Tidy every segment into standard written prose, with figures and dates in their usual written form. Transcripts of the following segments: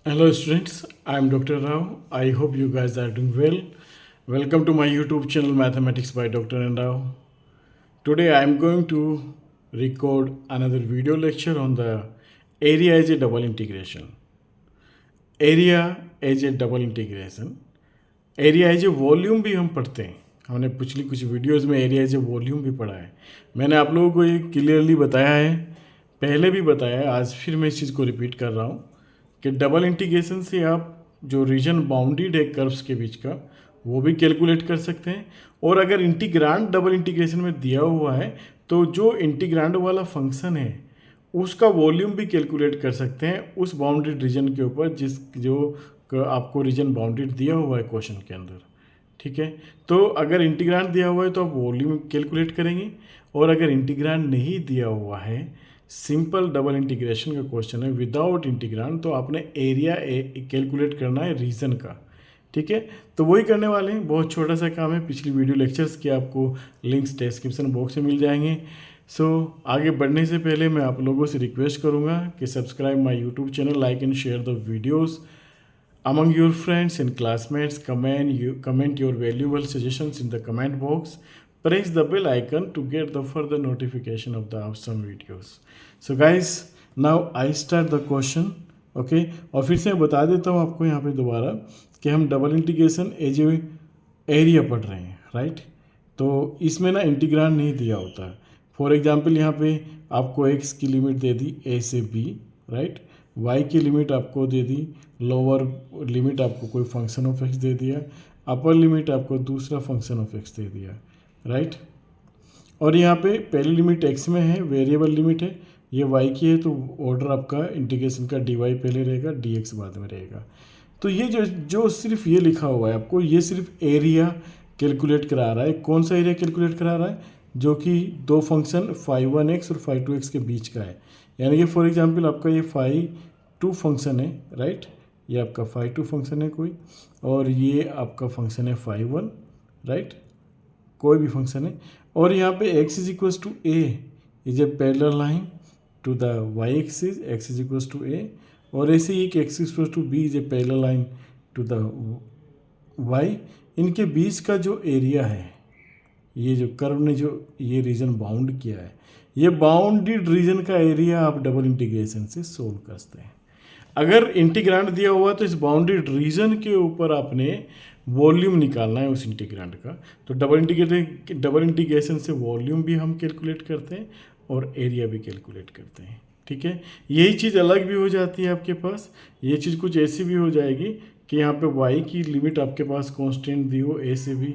Hello students, I am Dr. Rao. I hope you guys are doing well. Welcome to my YouTube channel Mathematics by Dr. Rao. Today I am going to record another video lecture on the area as a double integration. Area as a double integration. Area as a volume भी हम पढ़ते हैं। हमने पिछली कुछ videos में area as a volume भी पढ़ा है। मैंने आप लोगों को ये क्लियरली बताया है, पहले भी बताया है, आज फिर मैं इस चीज़ को रिपीट कर रहा हूँ कि डबल इंटीग्रेशन से आप जो रीजन बाउंडेड है कर्व्स के बीच का वो भी कैलकुलेट कर सकते हैं। और अगर इंटीग्रांड डबल इंटीग्रेशन में दिया हुआ है तो जो इंटीग्रांड वाला फंक्शन है उसका वॉल्यूम भी कैलकुलेट कर सकते हैं उस बाउंडेड रीजन के ऊपर जो आपको रीजन बाउंडेड दिया हुआ है क्वेश्चन के अंदर। ठीक है, तो अगर इंटीग्रांड दिया हुआ है तो आप वॉल्यूम कैलकुलेट करेंगे, और अगर इंटीग्रांड नहीं दिया हुआ है, सिंपल डबल इंटीग्रेशन का क्वेश्चन है विदाउट इंटीग्रांड, तो आपने एरिया कैलकुलेट करना है रीजन का। ठीक है, तो वही करने वाले हैं। बहुत छोटा सा काम है, पिछली वीडियो लेक्चर्स के आपको लिंक्स डिस्क्रिप्शन बॉक्स में मिल जाएंगे। आगे बढ़ने से पहले मैं आप लोगों से रिक्वेस्ट करूंगा कि subscribe my YouTube channel, like and share the videos among your friends and classmates. Comment your valuable suggestions in the comment box. Press the bell icon to get the further notification of the awesome videos. So guys, now I start the question. Okay, और फिर से बता देता हूँ आपको यहाँ पे दोबारा कि हम double integration as a area पढ़ रहे हैं, राइट। तो इसमें ना इंटीग्रांड नहीं दिया होता। फॉर एग्जांपल यहाँ पे आपको एक्स की लिमिट दे दी ए से बी, राइट। वाई की लिमिट आपको दे दी, लोअर लिमिट आपको कोई फंक्शन ऑफ एक्स दे दिया, अपर लिमिट आपको दूसरा फंक्शन ऑफ एक्स दे दिया, राइट। और यहाँ पे पहली लिमिट एक्स में है, वेरिएबल लिमिट है, ये वाई की है, तो ऑर्डर आपका इंटीग्रेशन का डी वाई पहले रहेगा, डी एक्स बाद में रहेगा। तो ये जो सिर्फ ये लिखा हुआ है आपको, ये सिर्फ एरिया कैलकुलेट करा रहा है। कौन सा एरिया कैलकुलेट करा रहा है? जो कि दो फंक्शन φ1x और φ2x के बीच का है। यानी कि फॉर एग्जांपल आपका ये φ2 फंक्शन है, राइट। ये आपका φ2 फंक्शन है कोई, और ये आपका फंक्शन है φ1, राइट, कोई भी फंक्शन है। और यहाँ पे x is equals to A is a parallel line to the y axis, x is equals to a, और ऐसे ही कि x equals to B is a parallel line to the y। इनके बीच का जो एरिया है, ये जो कर्व ने जो ये रीजन बाउंड किया है, ये बाउंडेड रीजन का एरिया आप डबल इंटीग्रेशन से सोल्व करते हैं। अगर इंटीग्रांड दिया हुआ तो इस बाउंडेड रीजन के ऊपर आपने वॉल्यूम निकालना है उस इंटीग्रांड का। तो डबल इंटीग्रेशन से वॉल्यूम भी हम कैलकुलेट करते हैं और एरिया भी कैलकुलेट करते हैं। ठीक है, यही चीज़ अलग भी हो जाती है आपके पास। ये चीज़ कुछ ऐसी भी हो जाएगी कि यहाँ पे y की लिमिट आपके पास कांस्टेंट दी हो a से b,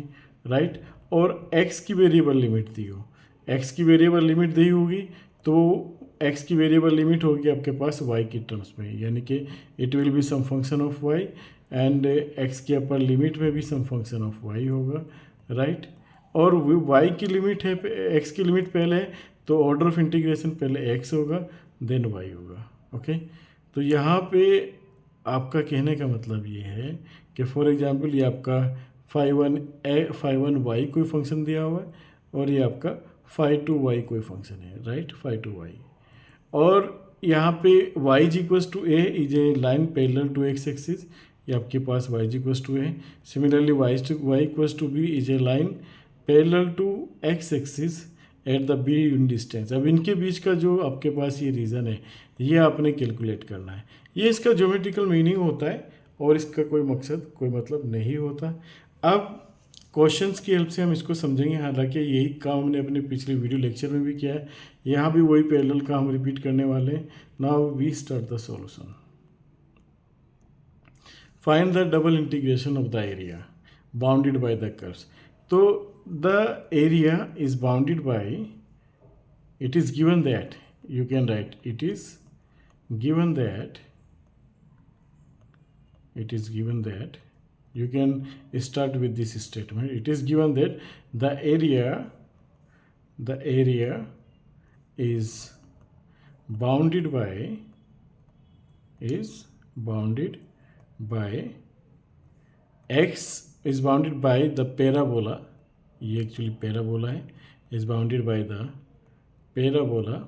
राइट, और x की वेरिएबल लिमिट दी हो। x की वेरिएबल लिमिट दी होगी तो x की वेरिएबल लिमिट होगी आपके पास y की टर्म्स में, यानी कि it will be some function of y, and x की अपर लिमिट में भी सम फंक्शन ऑफ y होगा, राइट। और y की लिमिट है, x की लिमिट पहले है, तो ऑर्डर ऑफ इंटीग्रेशन पहले x होगा देन y होगा। ओके, तो यहाँ पे आपका कहने का मतलब ये है कि फॉर एग्जांपल ये आपका φ1y कोई फंक्शन दिया हुआ है, और ये आपका φ2y कोई फंक्शन है, राइट, φ2y। और यहाँ पे y is equals to A is a line parallel to X axis, ये आपके पास y is equals to A. Similarly y equals to B is a line parallel to X axis at the B unit distance. अब इनके बीच का जो आपके पास ये reason है, ये आपने कैलकुलेट करना है। ये इसका ज्योमेट्रिकल मीनिंग होता है और इसका कोई मकसद कोई मतलब नहीं होता। अब क्वेश्चंस की हेल्प से हम इसको समझेंगे। हालांकि यही काम हमने अपने पिछले वीडियो लेक्चर में भी किया है, यहाँ भी वही पैरेलल का हम रिपीट करने वाले हैं। Now we start the solution. Find the double integration of the area bounded by the curves. तो the area is bounded by, it is given that, you can write it is given that, it is given that, you can start with this statement. It is given that the area is bounded by x is bounded by the parabola, ये actually parabola है, is bounded by the parabola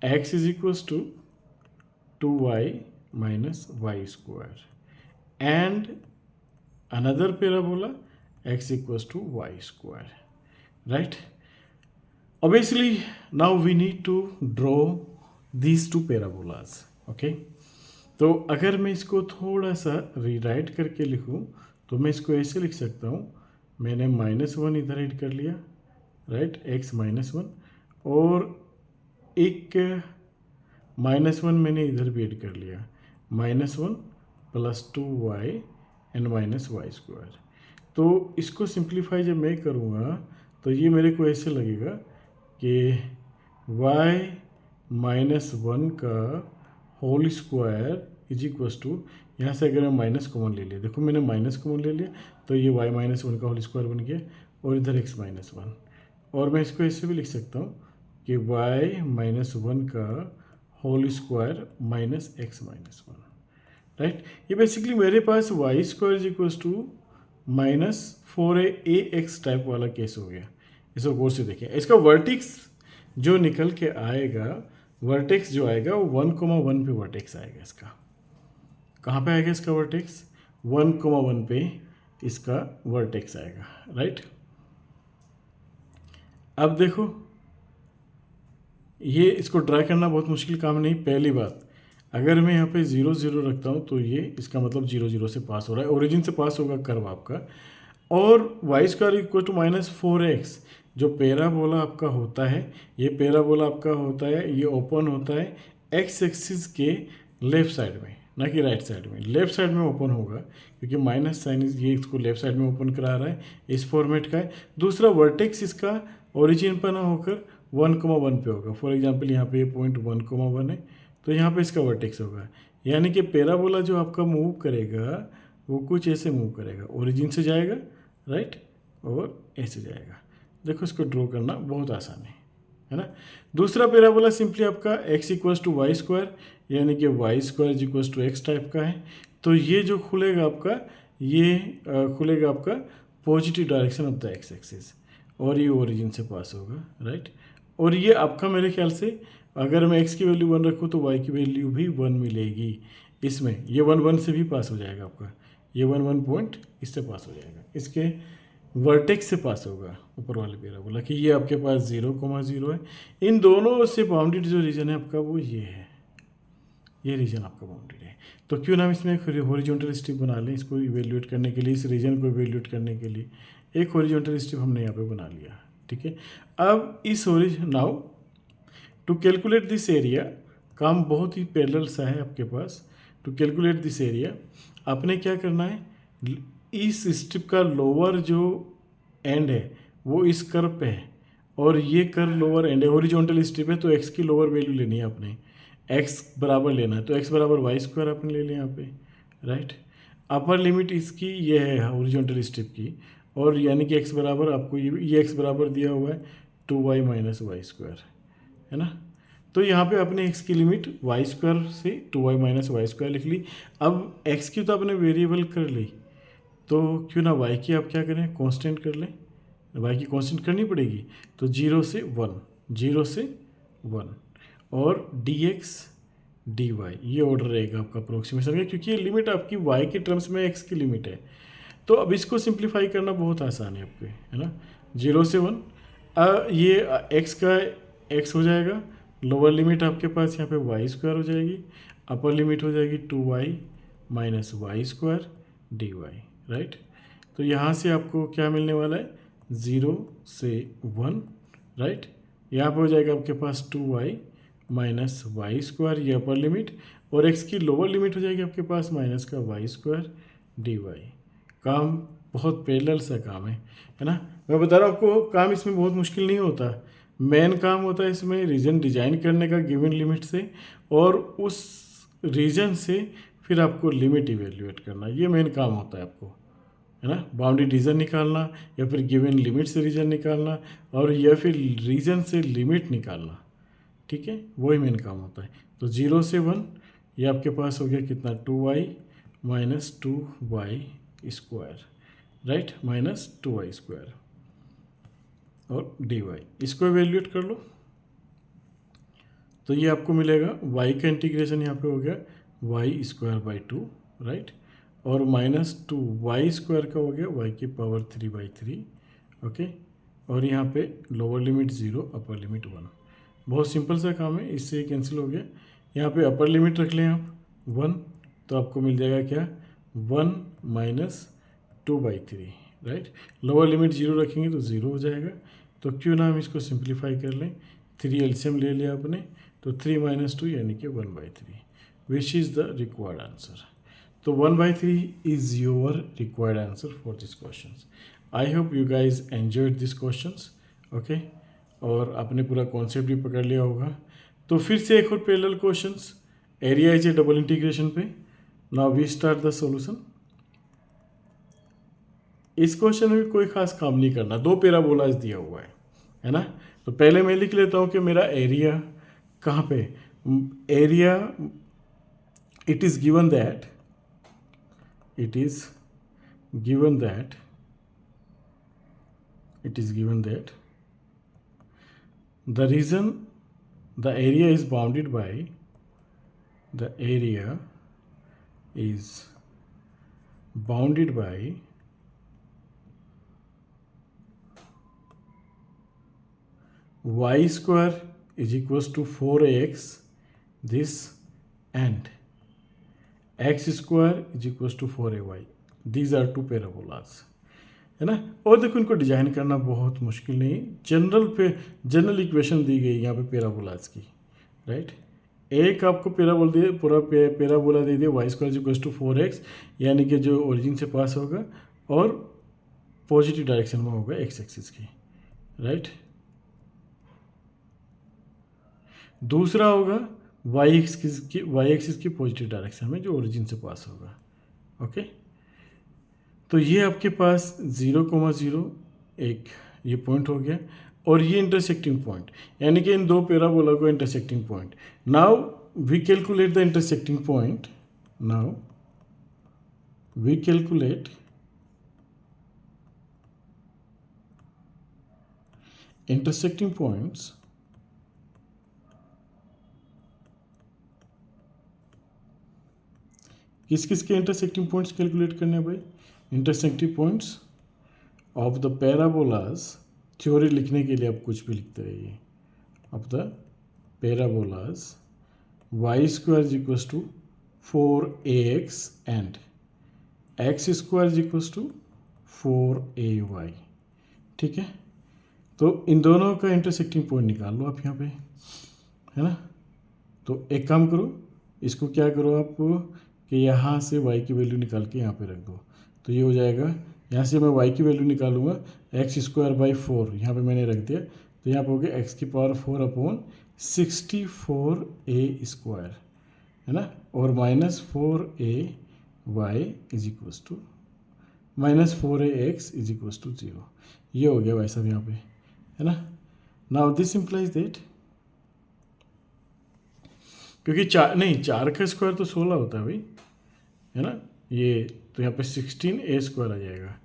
x is equals to 2y minus y square and another parabola x equals to y square, right? Obviously now we need to draw these two parabolas, okay? तो अगर मैं इसको थोड़ा सा rewrite करके लिखूं तो मैं इसको ऐसे लिख सकता हूँ, मैंने -1 इधर ऐड कर लिया, राइट, x -1, और एक -1 मैंने इधर भी ऐड कर लिया, -1 + 2y एंड -y स्क्वायर। तो इसको सिंप्लीफाई जब मैं करूँगा तो ये मेरे को ऐसे लगेगा कि y -1 का whole square is equals to, यहाँ से अगर मैं माइनस कॉमन ले लिया, देखो मैंने माइनस कॉमन ले लिया तो ये y -1 का होल स्क्वायर बन गया और इधर x -1, और मैं इसको ऐसे भी लिख सकता हूँ कि y -1 का whole square minus x -1, right. ये बेसिकली मेरे पास y square is equals to -4ax type वाला केस हो गया। इसको गौर से देखिए, इसका वर्टेक्स जो निकल के आएगा, वर्टेक्स जो आएगा वो 1,1 पे वर्टेक्स आएगा। इसका कहाँ पे आएगा? इसका वर्टेक्स 1,1 पे इसका वर्टेक्स आएगा, राइट। अब देखो ये इसको ड्रा करना बहुत मुश्किल काम नहीं। पहली बात, अगर मैं यहाँ पे 0 0 रखता हूँ तो ये इसका मतलब 0 0 से पास हो रहा है, ओरिजिन से पास होगा कर्व आपका, और y square equal to -4x जो पैराबोला आपका होता है, ये पैराबोला आपका होता है, ये ओपन होता है x एक्सिस के लेफ्ट साइड में, ना कि राइट साइड में। लेफ्ट साइड में ओपन होगा क्योंकि माइनस साइन ये इसको लेफ्ट साइड में ओपन करा रहा है, इस फॉर्मेट का है। दूसरा वर्टेक्स इसका ओरिजिन पर ना होकर 1,1 पे होगा। फॉर एग्जांपल यहाँ पे ये पॉइंट 1,1 है तो यहाँ पे इसका वर्टेक्स होगा, यानी कि पैराबोला जो आपका मूव करेगा वो कुछ ऐसे मूव करेगा, ओरिजिन से जाएगा, राइट, और ऐसे जाएगा। देखो इसको ड्रॉ करना बहुत आसान है ना। दूसरा पैराबोला सिंपली आपका x equals to Y square, यानी कि y square is equals to x type का है। तो ये जो खुलेगा आपका, ये खुलेगा आपका positive direction of the x axis, और ये ओरिजिन से पास होगा, राइट। और ये आपका मेरे ख्याल से अगर मैं x की वैल्यू 1 रखूँ तो y की वैल्यू भी 1 मिलेगी इसमें। ये 1 से भी पास हो जाएगा आपका, ये 1 पॉइंट इससे पास हो जाएगा, इसके वर्टेक्स से पास होगा ऊपर वाले पैराबोला कि ये आपके पास 0,0 है। इन दोनों से बाउंडेड जो रीजन है आपका वो ये है, ये रीजन आपका बाउंडेड है। तो क्यों ना हम इसमें एक हॉरिजॉन्टल स्ट्रिप बना लें इसको इवेल्यूएट करने के लिए, इस रीजन को इवेल्यूएट करने के लिए एक हॉरिजॉन्टल स्ट्रिप हमने यहाँ पे बना लिया, ठीक है। अब इस now to calculate this area, काम बहुत ही पैरेलल सा है आपके पास। टू कैलकुलेट दिस एरिया आपने क्या करना है, इस स्ट्रिप का लोअर जो एंड है वो इस कर्व पे है और ये कर्व लोअर एंड है, हॉरिजॉन्टल स्ट्रिप है, तो x की लोअर वैल्यू लेनी है आपने, x बराबर लेना है, तो x बराबर वाई स्क्वायर आपने ले लिया यहाँ पे, राइट। अपर लिमिट इसकी ये है हॉरिजॉन्टल स्ट्रिप की, और यानी कि x बराबर आपको ये x बराबर दिया हुआ है 2y - y स्क्वायर, है ना। तो यहाँ पे आपने x की लिमिट y स्क्वायर से 2y - y स्क्वायर लिख ली। अब x की तो आपने वेरिएबल कर ली, तो क्यों ना y की आप क्या करें, कांस्टेंट कर लें। y की कांस्टेंट करनी पड़ेगी, तो 0 से 1, 0 से 1, और dx dy ये ऑर्डर रहेगा आपका अप्रोक्सीमेशन का, क्योंकि ये लिमिट आपकी y के टर्म्स में x की लिमिट है। तो अब इसको सिंप्लीफाई करना बहुत आसान है आपके, है ना। 0 से 1 ये x का x हो जाएगा, लोअर लिमिट आपके पास यहाँ पे वाई स्क्वायर हो जाएगी, अपर लिमिट हो जाएगी 2y - y square dy, right. तो यहाँ से आपको क्या मिलने वाला है, 0 से 1, राइट। यहाँ पे हो जाएगा आपके पास 2y - y स्क्वायर, ये अपर लिमिट, और x की लोअर लिमिट हो जाएगी आपके पास माइनस का y स्क्वायर dy। काम बहुत पैरेलल सा काम है ना। मैं बता रहा हूँ आपको, काम इसमें बहुत मुश्किल नहीं होता। मेन काम होता है इसमें रीजन डिजाइन करने का गिवन लिमिट से, और उस रीजन से फिर आपको लिमिट इवेल्यूएट करना, ये मेन काम होता है आपको, है ना। बाउंड्री रीजन निकालना, या फिर गिवन लिमिट से रीजन निकालना, और या फिर रीजन से लिमिट निकालना, ठीक है, वही मेन काम होता है। तो 0 से 1 ये आपके पास हो गया कितना, 2y - 2y square, right, -2y square, और dy इसको इवेल्यूएट कर लो। तो ये आपको मिलेगा y का इंटीग्रेशन यहाँ पे हो गया Y square by two, right, और -2 वाई स्क्वायर का हो गया y की पावर 3/3, ओके, और यहाँ पे लोअर लिमिट 0, अपर लिमिट 1। बहुत सिंपल सा काम है, इससे कैंसिल हो गया। यहाँ पे अपर लिमिट रख लें आप 1, तो आपको मिल जाएगा क्या 1 माइनस 2/3, राइट। लोअर लिमिट 0 रखेंगे तो 0 हो जाएगा। तो क्यों ना हम इसको सिंप्लीफाई कर लें, 3 एलसीएम ले लिया आपने, तो 3 माइनस 2 यानी कि 1/3, which is the required answer. तो 1/3 is your required answer for this question. I hope you guys enjoyed this questions, okay, और आपने पूरा कॉन्सेप्ट भी पकड़ लिया होगा। तो फिर से एक और parallel questions, area is a double integration पे। Now we start the solution. इस क्वेश्चन में कोई खास काम नहीं करना, 2 पैराबोलाज दिया हुआ है ना। तो पहले मैं लिख लेता हूँ कि मेरा एरिया कहाँ पे, area it is given that the region, the area is bounded by y square is equals to 4ax this, and x square is equals to 4ay. These are 2 parabolas, है ना। और देखो इनको डिजाइन करना बहुत मुश्किल नहीं, जनरल इक्वेशन दी गई यहाँ पे पैराबोलाज की, राइट। एक आपको पैराबोला दे, पूरा पैराबोला दे दिया Y square equals to 4x, यानी कि जो ओरिजिन से पास होगा और पॉजिटिव डायरेक्शन में होगा एक्स एक्सिस की, राइट। दूसरा होगा वाई एक्सिस की पॉजिटिव डायरेक्शन में जो ओरिजिन से पास होगा, ओके। तो ये आपके पास 0,0 एक ये पॉइंट हो गया, और ये इंटरसेक्टिंग पॉइंट, यानी कि इन 2 पैराबोला को intersecting point. Now we calculate the intersecting point. Intersecting points किस के इंटरसेक्टिंग पॉइंट्स कैलकुलेट करने हैं भाई, intersecting points of the parabolas. Theory लिखने के लिए आप कुछ भी लिखते रहिए, of the parabolas Y square is equals to 4ax and X square is equals to 4ay, ठीक है। तो इन दोनों का इंटरसेक्टिंग पॉइंट निकाल लो आप यहाँ पे, है ना। तो एक काम करो, इसको क्या करो आप कि यहाँ से y की वैल्यू निकाल के यहाँ पे रख दो, तो ये हो जाएगा। यहाँ से मैं y की वैल्यू निकालूंगा, एक्स स्क्वायर बाई 4 यहाँ पे मैंने रख दिया, तो यहाँ पे हो गया x की पावर 4 अपॉन 64a स्क्वायर, है ना, और -4ay is equals to -4ax is equals to 0। ये हो गया भाई साहब यहाँ पे, है ना। नाउ दिस इम्प्लाइज दैट, क्योंकि 4 का स्क्वायर तो 16 होता है भाई, है ना, ये तो यहाँ पे 16a स्क्वायर आ जाएगा।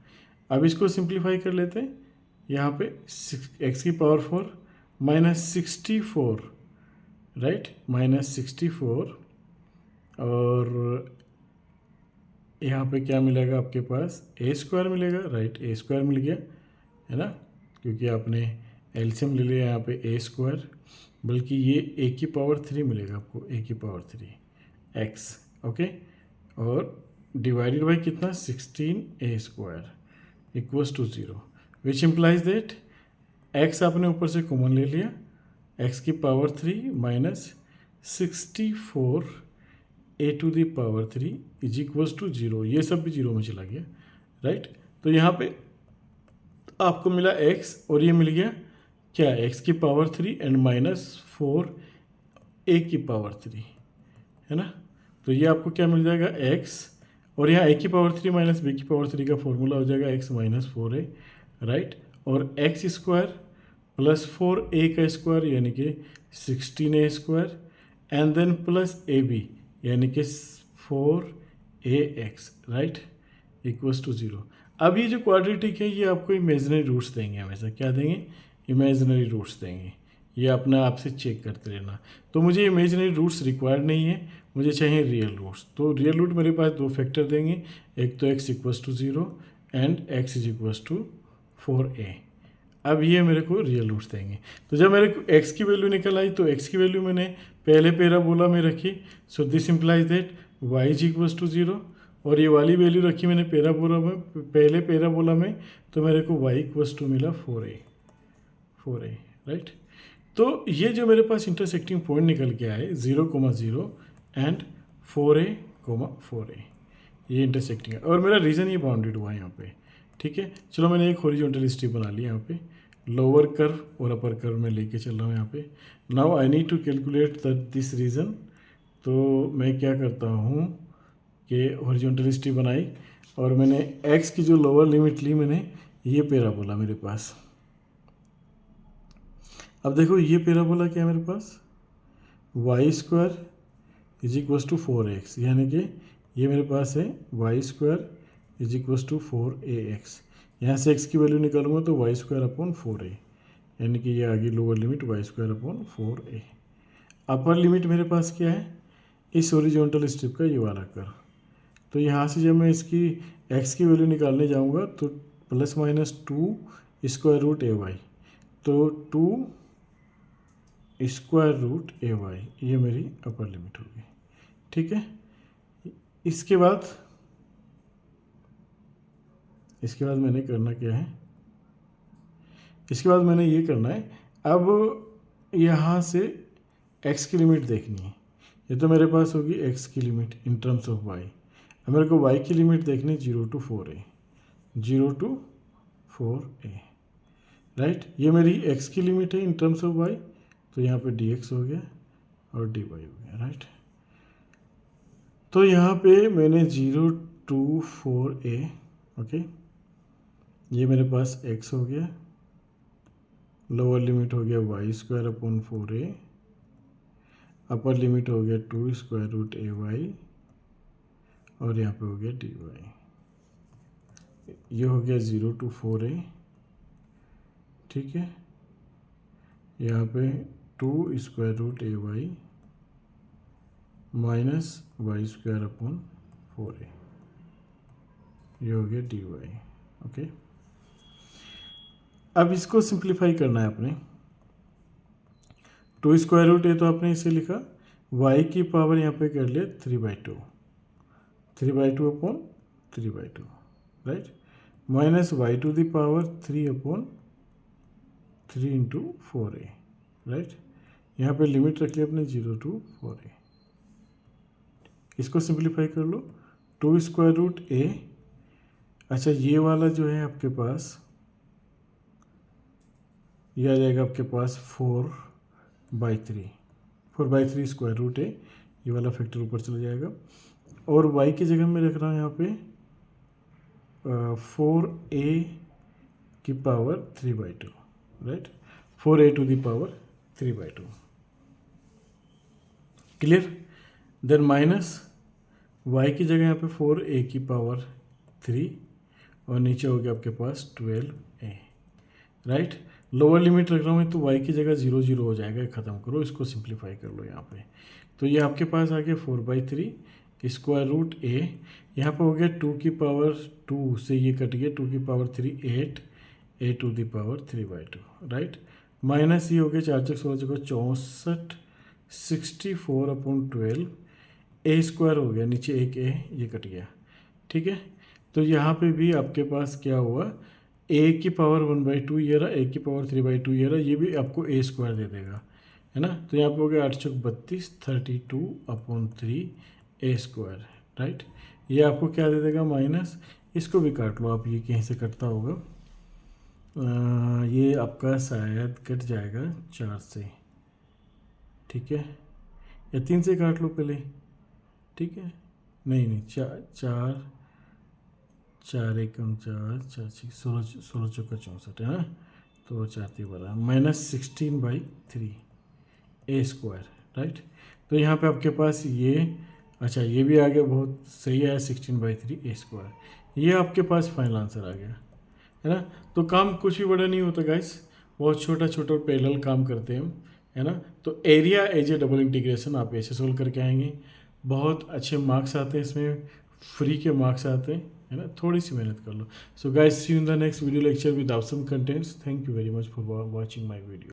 अब इसको सिंप्लीफाई कर लेते हैं, यहाँ पे x की पावर 4 -64, राइट, -64, और यहाँ पे क्या मिलेगा आपके पास, a स्क्वायर मिलेगा, राइट, a स्क्वायर मिल गया, है ना, क्योंकि आपने एलसीएम ले लिया यहाँ पे a स्क्वायर, बल्कि ये a की पावर 3 मिलेगा आपको, a की पावर 3 x, ओके, और डिवाइडेड बाई कितना 16a square equals to 0, which implies that x आपने ऊपर से कॉमन ले लिया, x की power 3 minus 64a to the power 3 is equals to 0, ये सब भी 0 में चला गया, राइट। तो यहाँ पे आपको मिला x, और ये मिल गया क्या, x की पावर 3 एंड -4a की पावर 3, है ना। तो ये आपको क्या मिल जाएगा x, और यहाँ a की पावर 3 माइनस b की पावर 3 का फॉर्मूला हो जाएगा x माइनस 4a, राइट, और x स्क्वायर प्लस 4a का स्क्वायर यानी कि 16a square, and then plus ab यानी कि 4ax, राइट, इक्वल्स टू 0। अब ये जो क्वाड्रेटिक है ये आपको इमेजिनरी रूट्स देंगे, हमेशा क्या देंगे, इमेजिनरी रूट्स देंगे। ये अपने आप से चेक करते रहना। तो मुझे इमेजिनरी रूट्स रिक्वायर्ड नहीं है, मुझे चाहिए रियल रूट्स। तो रियल रूट मेरे पास दो फैक्टर देंगे, एक तो x equals to 0 and x is equals to 4a। अब ये मेरे को रियल रूट्स देंगे। तो जब मेरे को x की वैल्यू निकल आई तो x की वैल्यू मैंने पहले पैराबोला में रखी, so this implies that y is equals to 0, और ये वाली वैल्यू रखी मैंने पैराबोला में, पहले पैराबोला में, तो मेरे को y इक्वस टू मिला 4a, राइट। तो ये जो मेरे पास इंटरसेक्टिंग पॉइंट निकल के आए 0,0 एंड 4a, ये इंटरसेक्टिंग है, और मेरा रीजन ये बाउंडेड हुआ है यहाँ पे, ठीक है। चलो मैंने एक हॉरिजॉन्टल स्ट्रिप बना ली यहाँ पे, लोअर कर्व और अपर कर्व में लेके चल रहा हूँ यहाँ पे। Now I need to calculate this region. तो मैं क्या करता हूँ कि हॉरिजॉन्टल स्ट्रिप बनाई और मैंने x की जो लोअर लिमिट ली मैंने, ये पैराबोला मेरे पास। अब देखो ये पैराबोला क्या है मेरे पास, y square is equals to 4x, यानी कि ये मेरे पास है y square is equals to 4ax। यहाँ से x की वैल्यू निकालूंगा तो वाई स्क्वायर अपॉन 4a, यानी कि ये आगे lower limit Y square upon 4a। Upper limit मेरे पास क्या है, इस हॉरिजॉन्टल स्ट्रिप का ये वाला कर्व। तो यहाँ से जब मैं इसकी x की वैल्यू निकालने जाऊँगा तो plus minus 2 square root ay, तो 2 स्क्वायर रूट ay, ये मेरी अपर लिमिट होगी, ठीक है। इसके बाद मैंने करना क्या है, इसके बाद मैंने ये करना है, अब यहाँ से x की लिमिट देखनी है। ये तो मेरे पास होगी x की limit in terms of y। अब मेरे को y की लिमिट देखनी है 0 to 4a, राइट। ये मेरी x की लिमिट है इन टर्म्स ऑफ y, तो यहाँ पे dx हो गया और dy हो गया, राइट। तो यहाँ पे मैंने 0 to 4a, ओके, ये मेरे पास x हो गया, लोअर लिमिट हो गया Y square upon 4a, upper limit हो गया 2 स्क्वायर रूट ay, और यहाँ पे हो गया dy। ये हो गया 0 to 4a, ठीक है। यहाँ पे 2 square root ay minus Y square upon 4a, ये हो गया dy, ओके। अब इसको सिंप्लीफाई करना है अपने। 2 स्क्वायर रूट है तो आपने इसे लिखा, y की पावर यहाँ पे कर लिया 3/2 upon 3/2, right, minus y to the power 3 upon 3 into 4a, right. यहाँ पे लिमिट रख लिया अपने 0 to 4a। इसको सिंप्लीफाई कर लो, 2 स्क्वायर रूट a, अच्छा ये वाला जो है आपके पास, ये आ जाएगा आपके पास 4/3 स्क्वायर रूट है, ये वाला फैक्टर ऊपर चला जाएगा, और y की जगह में रख रहा हूँ यहाँ पे 4a की power 3/2, right, 4a to the power 3/2, clear. Then minus y की जगह यहाँ पे 4a की पावर 3, और नीचे हो गया आपके पास 12a, राइट। लोअर लिमिट रख रहा हूँ तो y की जगह 0 0 हो जाएगा, ख़त्म करो, इसको सिंप्लीफाई कर लो यहाँ पे। तो ये आपके पास आ गया 4/3 स्क्वायर रूट a, यहाँ पे हो गया 2 की पावर 2 से ये कट गया, 2 की power 3 8, a to the power 3/2, right, minus ये हो गया 4 चौक 16 चौका 64, 64 अपॉन 12, a स्क्वायर हो गया, नीचे एक a, ये कट गया, ठीक है। तो यहाँ पे भी आपके पास क्या हुआ, a की पावर 1/2 ये रहा, a की पावर 3/2 ये रहा, ये भी आपको a स्क्वायर दे देगा, है ना। तो यहाँ पे हो गया 8 चौक 32, 32 अपॉन 3 a स्क्वायर, राइट। ये आपको क्या दे देगा, माइनस, इसको भी काट लो आप, ये कहीं से कटता होगा, ये आपका शायद कट जाएगा 4 से, ठीक है, या 3 से काट लो पहले, ठीक है, नहीं 4 4 एकम 4 4 16 चौका 64 है ना, तो 4 3 12 माइनस 16/3 a स्क्वायर, राइट। तो यहाँ पे आपके पास ये, अच्छा ये भी आ गया, बहुत सही है, 16/3 a स्क्वायर, ये आपके पास फाइनल आंसर आ गया, है ना। तो काम कुछ भी बड़ा नहीं होता गाइस, बहुत छोटा छोटा पैरेलल काम करते हैं, है ना। तो area as a double integration आप ऐसे सोल्व करके आएंगे, बहुत अच्छे मार्क्स आते हैं इसमें, फ्री के मार्क्स आते हैं, है ना। थोड़ी सी मेहनत कर लो। So guys, see you in the next video lecture with awesome contents. Thank you very much for watching my video.